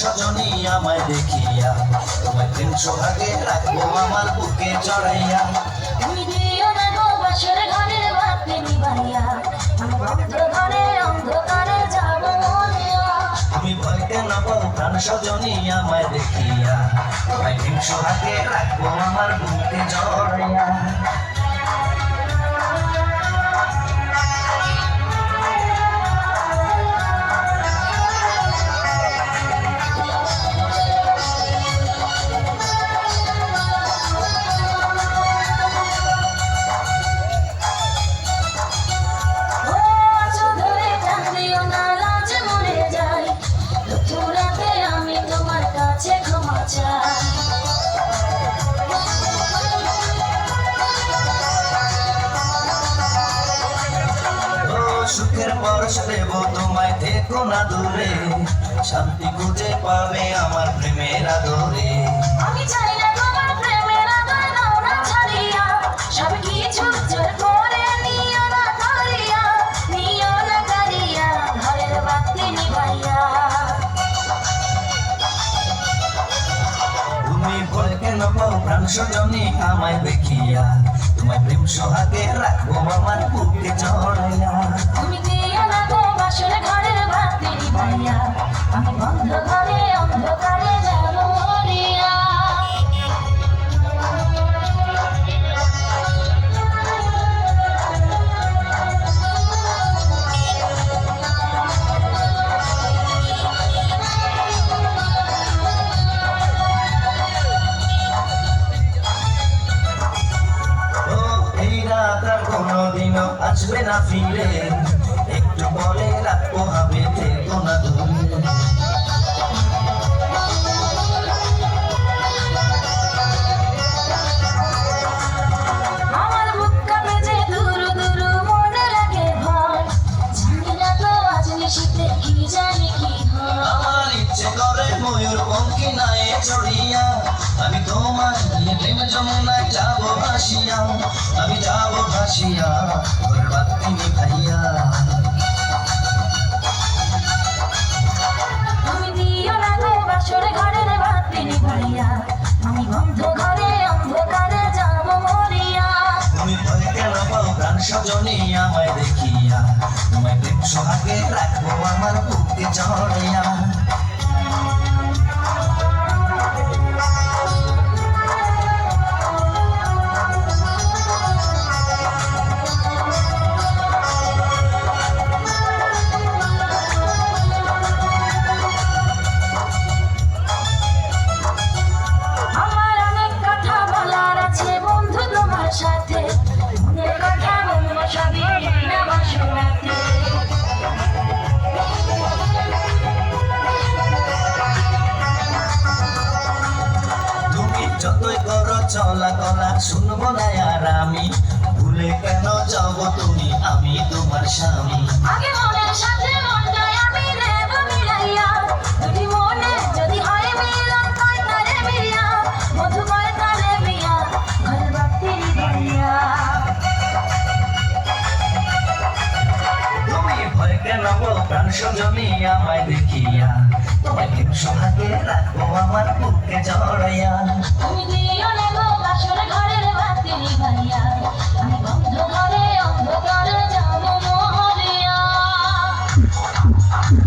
সজনী আমায় দেখিয়া, তোমায় প্রেম সোহাগে রাখবো আমার বুকে চড়াইয়া। তুমি দিও না গো বাসর ঘরের বাতি নিভাইয়া, আমি বদ্ধ ঘরে অন্ধকারে যাব মরিয়া। তুমি ভয় কেন পাও প্রাণ সজনী আমায় দেখিয়া, তোমায় প্রেম সোহাগে রাখবো আমার বুকে চড়াইয়া। সুখের পরশ দেব তোমায়, দেখো না দূরে, শান্তি খুঁজে পাবে আমার প্রেমের আদরে। আমি চাই না তোমার প্রেমের আদর দাও না ছাড়িয়া, সব কিছু জোর করে নিও না কারিয়া, নিও না কারিয়া ঘরের বাতি নিভাইয়া। তুমি ভয় কেন পাও প্রাণ সজনী আমায় দেখিয়া, তোমায় প্রেম সোহাগে রাখবো আমার বুকে চড়াইয়া। তুমি দিও না গো বাসর ঘরের বাতি নিভাইয়া, আমি বন্ধ ঘরে অন্ধকারে যাব মরিয়া। কোনদিনও আসবে না ফিরে, একটু বলে রাখবো হবে থেকো না দূরে। আমার বুক কাঁপে যে দুরু দুরু মনে লাগে ভয়, জানি না তো আজ নিশীথে কি জানি কি হয়। আমার ইচ্ছে করে ময়ূর পঙ্খী নায়ে চড়িয়া, আমি তোমার নিয়ে প্রেম যমুনায় যাবো ভাসিয়া, আমি যাবো ভাসিয়া ঘরের বাতি নিভাইয়া। তুমি দিও না গো বাসর ঘরের বাতি নিভাইয়া, আমি বন্ধ ঘরে অন্ধকারে যাব মরিয়া। তুমি ভয় কেন পাও প্রাণ সজনী আমায় দেখিয়া, তোমায় প্রেম সোহাগে রাখবো আমার বুকে চড়াইয়া। আমার অনেক কথা বলার আছে বন্ধু তোমার সাথে, মনের কথা বলবো সবই না বাসর রাতে। তুমি যতই করো চলা কলা শুনবো না আর আমি, ভুলে কেন যাব তুমি আমি তোমার স্বামী। আগে মনের সাথে মনটাই আমি দেব মিলাইয়া, দুটি মনে যদি হয় মিলন কয় তারে বিয়া, মধু কয় তারে বিয়া ঘরের বাতি নিভাইয়া। তুমি ভয় কেন পাও প্রাণ সজনী আমায় দেখিয়া, তোমায় প্রেম সোহাগে রাখবো আমার বুকে চড়াইয়া। তুমি দিও না গো বাসর ঘরের বাতি নিভাইয়া,